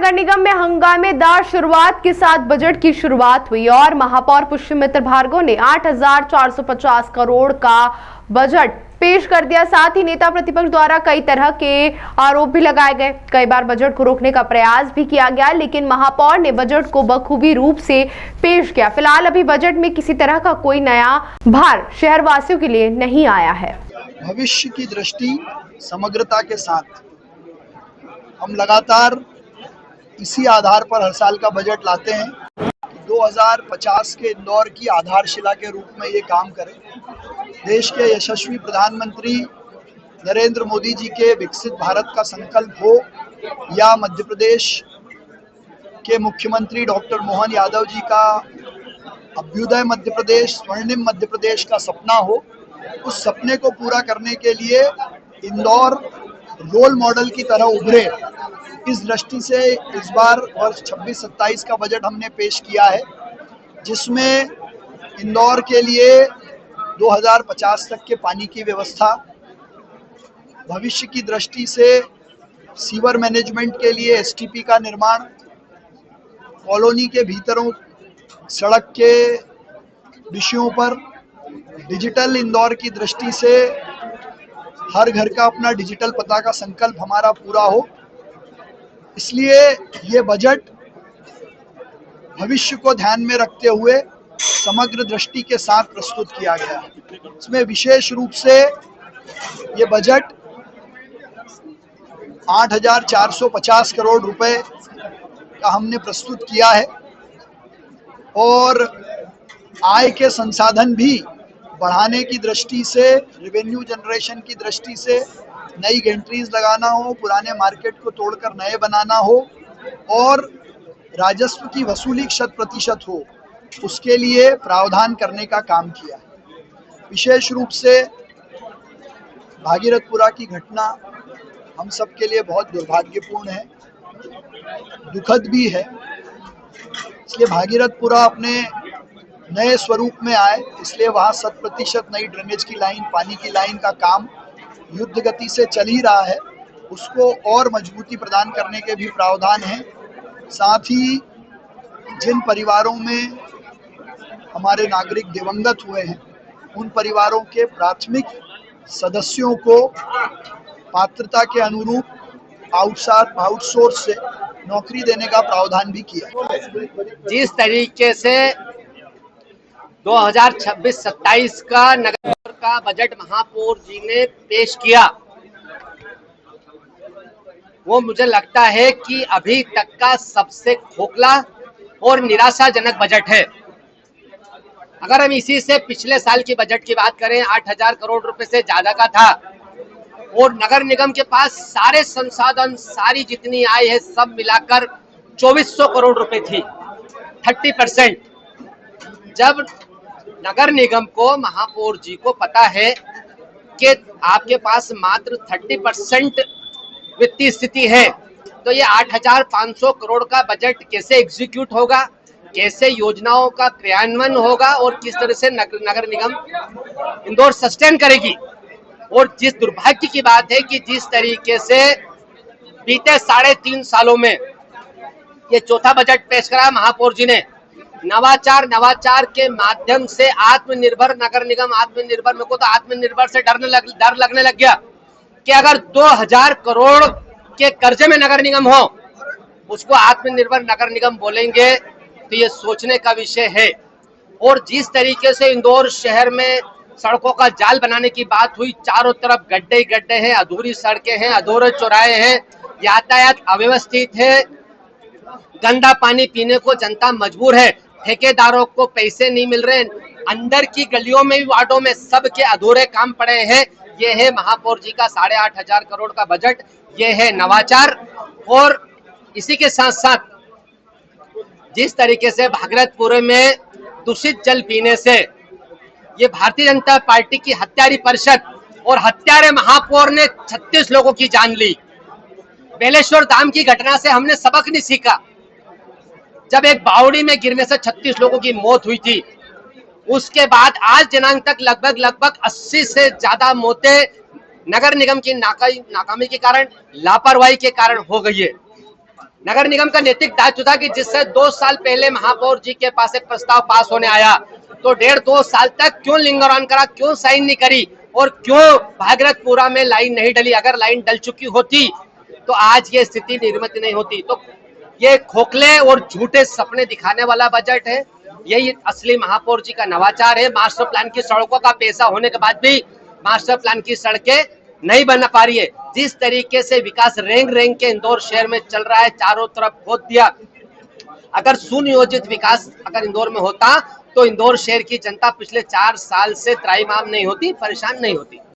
नगर निगम में हंगामेदार शुरुआत के साथ बजट की शुरुआत हुई और महापौर पुष्यमित्र भार्गव ने 8,450 करोड़ का बजट पेश कर दिया। साथ ही नेता प्रतिपक्ष द्वारा कई तरह के आरोप भी लगाए गए। कई बार बजट को रोकने का प्रयास भी किया गया, लेकिन महापौर ने बजट को बखूबी रूप से पेश किया। फिलहाल अभी बजट में किसी तरह का कोई नया भार शहरवासियों के लिए नहीं आया है। भविष्य की दृष्टि समग्रता के साथ हम लगातार इसी आधार पर हर साल का बजट लाते हैं कि 2050 के इंदौर की आधारशिला के रूप में ये काम करें। देश के यशस्वी प्रधानमंत्री नरेंद्र मोदी जी के विकसित भारत का संकल्प हो या मध्य प्रदेश के मुख्यमंत्री डॉक्टर मोहन यादव जी का अभ्युदय मध्य प्रदेश, स्वर्णिम मध्य प्रदेश का सपना हो, उस सपने को पूरा करने के लिए इंदौर रोल मॉडल की तरह उभरे, इस दृष्टि से इस बार वर्ष 26-27 का बजट हमने पेश किया है, जिसमें इंदौर के लिए 2050 तक के पानी की व्यवस्था, भविष्य की दृष्टि से सीवर मैनेजमेंट के लिए एसटीपी का निर्माण, कॉलोनी के भीतरों सड़क के विषयों पर, डिजिटल इंदौर की दृष्टि से हर घर का अपना डिजिटल पता का संकल्प हमारा पूरा हो। इसलिए ये बजट भविष्य को ध्यान में रखते हुए समग्र दृष्टि के साथ प्रस्तुत किया गया है। इसमें विशेष रूप से ये बजट 8,450 करोड़ रुपए का हमने प्रस्तुत किया है और आय के संसाधन भी बढ़ाने की दृष्टि से, रेवेन्यू जनरेशन की दृष्टि से नई गेंट्रीज लगाना हो, पुराने मार्केट को तोड़कर नए बनाना हो और राजस्व की वसूली 100% हो, उसके लिए प्रावधान करने का काम किया है। विशेष रूप से भागीरथपुरा की घटना हम सब के लिए बहुत दुर्भाग्यपूर्ण है, दुखद भी है। इसलिए भागीरथपुरा अपने नए स्वरूप में आए, इसलिए वहाँ 100% नई ड्रेनेज की लाइन, पानी की लाइन का काम युद्ध गति से चल ही रहा है, उसको और मजबूती प्रदान करने के भी प्रावधान हैं। साथ ही जिन परिवारों में हमारे नागरिक दिवंगत हुए हैं, उन परिवारों के प्राथमिक सदस्यों को पात्रता के अनुरूप आउटसोर्स से नौकरी देने का प्रावधान भी किया। जिस तरीके से 2026-27 का नगर का बजट महापौर जी ने पेश किया, वो मुझे लगता है कि अभी तक का सबसे खोखला और निराशाजनक बजट है। अगर हम इसी से पिछले साल की बजट की बात करें, 8,000 करोड़ रुपए से ज्यादा का था और नगर निगम के पास सारे संसाधन, सारी जितनी आय है सब मिलाकर 2400 करोड़ रुपए थी, 30%। जब नगर निगम को, महापौर जी को पता है कि आपके पास मात्र 30% वित्तीय स्थिति है, तो ये 8,500 करोड़ का बजट कैसे एग्जीक्यूट होगा, कैसे योजनाओं का क्रियान्वयन होगा और किस तरह से नगर निगम इंदौर सस्टेन करेगी। और जिस दुर्भाग्य की बात है कि जिस तरीके से बीते 3.5 सालों में ये चौथा बजट पेश करा महापौर जी ने, नवाचार के माध्यम से आत्मनिर्भर नगर निगम, आत्मनिर्भर, मेरे को तो आत्मनिर्भर से डर लगने लग गया कि अगर 2,000 करोड़ के कर्जे में नगर निगम हो, उसको आत्मनिर्भर नगर निगम बोलेंगे तो ये सोचने का विषय है। और जिस तरीके से इंदौर शहर में सड़कों का जाल बनाने की बात हुई, चारों तरफ गड्ढे ही गड्ढे हैं, अधूरी सड़कें हैं, अधूरे चौराहे हैं, यातायात अव्यवस्थित है, गंदा पानी पीने को जनता मजबूर है, ठेकेदारों को पैसे नहीं मिल रहे, अंदर की गलियों में, वार्डों में सबके अधूरे काम पड़े हैं। ये है महापौर जी का 8,500 करोड़ का बजट, ये है नवाचार। और इसी के साथ साथ जिस तरीके से भागीरथपुर में दूषित जल पीने से ये भारतीय जनता पार्टी की हत्यारी परिषद और हत्यारे महापौर ने 36 लोगों की जान ली। बेलेश्वर धाम की घटना से हमने सबक नहीं सीखा। जब एक बावड़ी में गिरने से 36 लोगों की मौत हुई थी, उसके बाद आज दिनांक तक लगभग 80 से ज्यादा मौतें नगर निगम की नाकामी के कारण, लापरवाही के कारण हो गई है। नगर निगम का नैतिक दायित्व था कि जिससे 2 साल पहले महापौर जी के पास एक प्रस्ताव पास होने आया तो 1.5-2 साल तक क्यों लिंगर ऑन करा, क्यों साइन नहीं करी और क्यों भागीरथपुरा में लाइन नहीं डली। अगर लाइन डल चुकी होती तो आज ये स्थिति निर्मित नहीं होती। तो ये खोखले और झूठे सपने दिखाने वाला बजट है। यही असली महापौर जी का नवाचार है। मास्टर प्लान की सड़कों का पैसा होने के बाद भी मास्टर प्लान की सड़कें नहीं बन पा रही है। जिस तरीके से विकास रेंग रेंग के इंदौर शहर में चल रहा है, चारों तरफ खोद दिया। अगर सुनियोजित विकास अगर इंदौर में होता तो इंदौर शहर की जनता पिछले 4 साल से त्राहिमाम नहीं होती, परेशान नहीं होती।